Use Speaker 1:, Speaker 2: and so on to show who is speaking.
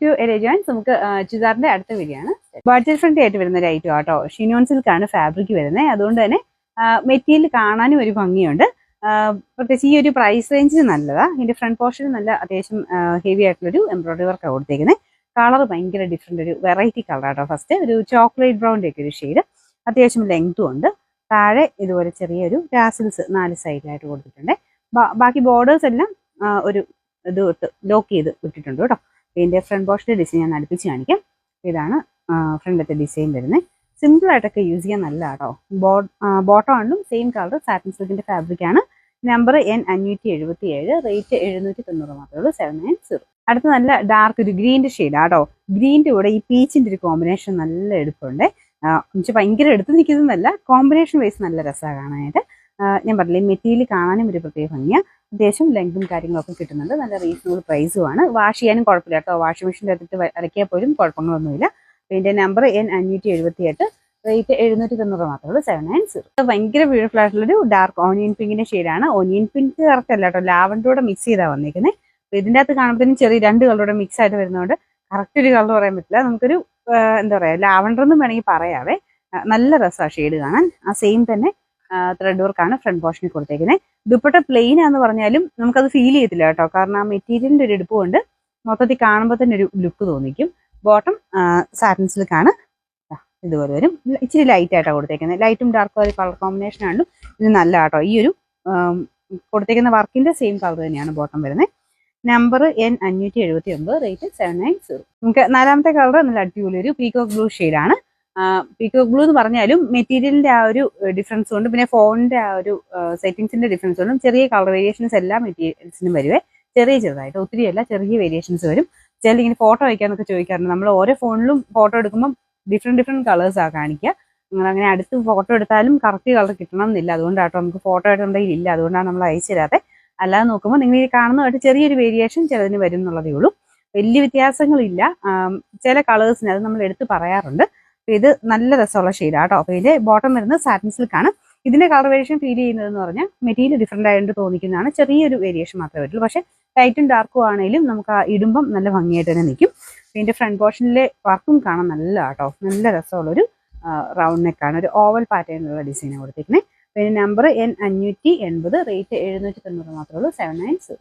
Speaker 1: To എലജോൻസ് നമുക്ക് ചുരിദാറിന്റെ അടുത്ത വീഡിയോയാണ്. ബഡ്ജറ്റ് ഫ്രണ്ട്ലി ആയിട്ട് വരുന്ന ഒരു ഐറ്റം ആട്ടോ. ഷിനോൺ സിൽക്കാണ് ഫാബ്രിക് വരുന്നത്. അതുകൊണ്ട് തന്നെ മെറ്റീരിയൽ കാണാനും ഒരു ഭംഗിയുണ്ട്. പ്രത്യേകിച്ച് ഈ ഒരു പ്രൈസ് റേഞ്ചിന് നല്ലതാണ്. ഇതിന്റെ ഫ്രണ്ട് പോർഷൻ നല്ല അത്യാവശ്യം ഹെവി ആയിട്ടുള്ളൊരു എംബ്രോയിഡറി വർക്കാണ് കൊടുത്തേക്കുന്നത്. കളർ ഭയങ്കര ഡിഫറെന്റ്, ഒരു വെറൈറ്റി കളർ ആട്ടോ. ഫസ്റ്റ് ഒരു ചോക്ലേറ്റ് ബ്രൗണിന്റെ ഒക്കെ ഒരു ഷെയ്ഡ്, അത്യാവശ്യം ലെങ്തും ഉണ്ട്. താഴെ ഇതുപോലെ ചെറിയൊരു ടാസിൽസ് 4 സൈഡിലായിട്ട് കൊടുത്തിട്ടുണ്ട്. ബാക്കി ബോർഡേഴ്സ് എല്ലാം ഒരു ഇത് ലോക്ക് ചെയ്ത് വിട്ടിട്ടുണ്ട് കേട്ടോ. ഇതിന്റെ ഫ്രണ്ട് പോർഷന്റെ ഡിസൈൻ ഞാൻ അടുപ്പിച്ച് കാണിക്കാം. ഇതാണ് ഫ്രണ്ടിലത്തെ ഡിസൈൻ വരുന്നത്. സിമ്പിൾ ആയിട്ടൊക്കെ യൂസ് ചെയ്യാൻ നല്ല കേട്ടോ. ബോട്ടം ആണെങ്കിലും സെയിം കളർ സാറ്റിൻ സിൽക്കിന്റെ ഫാബ്രിക് ആണ്. നമ്പർ N577, റേറ്റ് 790 മാത്രമേ ഉള്ളൂ, 790. അടുത്ത നല്ല ഡാർക്ക് ഒരു ഗ്രീൻ്റെ ഷെയ്ഡ് ആട്ടോ. ഗ്രീൻ്റെ കൂടെ ഈ പീച്ചിന്റെ ഒരു കോമ്പിനേഷൻ നല്ല എടുപ്പുണ്ട്. ഭയങ്കര എടുത്ത് നിൽക്കുന്നതല്ല, കോമ്പിനേഷൻ വൈസ് നല്ല രസമാണ് കാണാനായിട്ട്. ഞാൻ പറഞ്ഞില്ലേ, മെറ്റീരിയൽ കാണാനും ഒരു പ്രത്യേക ഭംഗിയാണ്. അത്യാവശ്യം ലെങ്തും കാര്യങ്ങളൊക്കെ കിട്ടുന്നുണ്ട്. നല്ല റീസണബിൾ പ്രൈസുമാണ്. വാഷ് ചെയ്യാനും കുഴപ്പമില്ല കേട്ടോ. വാഷിംഗ് മെഷീൻ്റെ അടുത്ത് അരക്കിയാൽ പോലും കുഴപ്പങ്ങളൊന്നുമില്ല. ഇതിന്റെ നമ്പർ N578, റേറ്റ് 790 മാത്രമേ ഉള്ളൂ, 790. ഭയങ്കര ബ്യൂട്ടിഫുൾ ആയിട്ടുള്ളൊരു ഡാർക്ക് ഓനിയൻ പിങ്കിന്റെ ഷെയ്ഡാണ്. ഓനിയൻ പിങ്ക് കറക്റ്റ് അല്ല കേട്ടോ, ലാവൻഡറോടെ മിക്സ് ചെയ്താണ് വന്നിരിക്കുന്നത്. അപ്പോൾ ഇതിൻ്റെ അകത്ത് കാണുമ്പോഴത്തേനും ചെറിയ 2 കളറോടെ മിക്സ് ആയിട്ട് വരുന്നതുകൊണ്ട് കറക്റ്റ് ഒരു കളർ പറയാൻ പറ്റില്ല. നമുക്കൊരു എന്താ പറയുക, ലാവൻഡർ എന്ന് വേണമെങ്കിൽ പറയാവേ. നല്ല രസമാണ് ഷെയ്ഡ് കാണാൻ. ആ സെയിം തന്നെ ത്രെഡ് വർക്കാണ് ഫ്രണ്ട് പോർഷനിൽ കൊടുത്തേക്കുന്നത്. ദുപ്പട്ട പ്ലെയിൻ ആണെന്ന് പറഞ്ഞാലും നമുക്കത് ഫീൽ ചെയ്യത്തില്ല കേട്ടോ. കാരണം ആ മെറ്റീരിയലിന്റെ ഒരു എടുപ്പ് കൊണ്ട് മൊത്തത്തിൽ കാണുമ്പോൾ തന്നെ ഒരു ലുക്ക് തോന്നിക്കും. ബോട്ടം സാറ്റിൻ സിൽക്കാണ്, ഇതുപോലെ വരും. ഇച്ചിരി ലൈറ്റ് ആയിട്ടാണ് കൊടുത്തേക്കുന്നത്. ലൈറ്റും ഡാർക്കും ഒരു കളർ കോമ്പിനേഷൻ ആണെങ്കിലും ഇത് നല്ല കേട്ടോ. ഈ ഒരു കൊടുത്തേക്കുന്ന വർക്കിന്റെ സെയിം കളർ തന്നെയാണ് ബോട്ടം വരുന്നത്. Number N579, rate 790. നമുക്ക് നാലാമത്തെ കളർ നല്ല അടിപൊളി ഒരു പീകോക്ക് ബ്ലൂ ഷെയ്ഡാണ്. പീകോക്ക് ബ്ലൂ എന്ന് പറഞ്ഞാലും മെറ്റീരിയലിന്റെ ആ ഒരു ഡിഫറൻസ് കൊണ്ട്, പിന്നെ ഫോണിന്റെ ആ ഒരു സെറ്റിംഗ്സിന്റെ ഡിഫറൻസ് കൊണ്ടും ചെറിയ കളർ വേരിയേഷൻസ് എല്ലാ മെറ്റീരിയൽസിനും വരുവേ. ചെറുതായിട്ട്, ഒത്തിരിയല്ല, ചെറിയ വേരിയേഷൻസ് വരും. ചില ഇങ്ങനെ ഫോട്ടോ വയ്ക്കാന്നൊക്കെ ചോദിക്കാറുണ്ട്. നമ്മൾ ഓരോ ഫോണിലും ഫോട്ടോ എടുക്കുമ്പോൾ ഡിഫറെന്റ് കളേഴ്സാണ് കാണിക്കുക. നിങ്ങൾ അങ്ങനെ അടുത്ത് ഫോട്ടോ എടുത്താലും കറക്റ്റ് കളർ കിട്ടണം എന്നില്ല. അതുകൊണ്ടാട്ടോ നമുക്ക് ഫോട്ടോ ആയിട്ടുണ്ടെങ്കിൽ ഇല്ല, അതുകൊണ്ടാണ് നമ്മൾ അയച്ചു തരാതെ. അല്ലാതെ നോക്കുമ്പോൾ നിങ്ങൾ ഈ കാണുന്നതായിട്ട് ചെറിയൊരു വേരിയേഷൻ ചിലതിന് വരും എന്നുള്ളതേ ഉള്ളൂ. വലിയ വ്യത്യാസങ്ങളില്ല ചില കളേഴ്സിന്, അത് നമ്മൾ എടുത്ത് പറയാറുണ്ട്. ഇത് നല്ല രസമുള്ള ഷെയ്ഡാണ് കേട്ടോ. അപ്പോൾ ഇതിന്റെ ബോട്ടം വരുന്നത് സാറ്റിൻ സിൽക്കാണ്. ഇതിന്റെ കളർ വേരിയേഷൻ ഫീൽ ചെയ്യുന്നതെന്ന് പറഞ്ഞാൽ മെറ്റീരിയൽ ഡിഫറെന്റ് ആയതുകൊണ്ട് തോന്നിക്കുന്നതാണ്. ചെറിയൊരു വേരിയേഷൻ മാത്രമേ വരുള്ളൂ. പക്ഷേ ലൈറ്റും ഡാർക്കും ആണെങ്കിലും നമുക്ക് ആ ഇടുമ്പം നല്ല ഭംഗിയായിട്ട് തന്നെ നിൽക്കും. ഇതിന്റെ ഫ്രണ്ട് പോർഷനിലെ വർക്കും കാണാൻ നല്ല കേട്ടോ. നല്ല രസമുള്ളൊരു റൗണ്ട് നെക്കാണ്, ഒരു ഓവൽ പാറ്റേണിലുള്ള ഡിസൈനാണ് കൊടുത്തിരിക്കുന്നത്. പിന്നെ നമ്പർ N580, റേറ്റ് 790 മാത്രമേ ഉള്ളൂ, 790.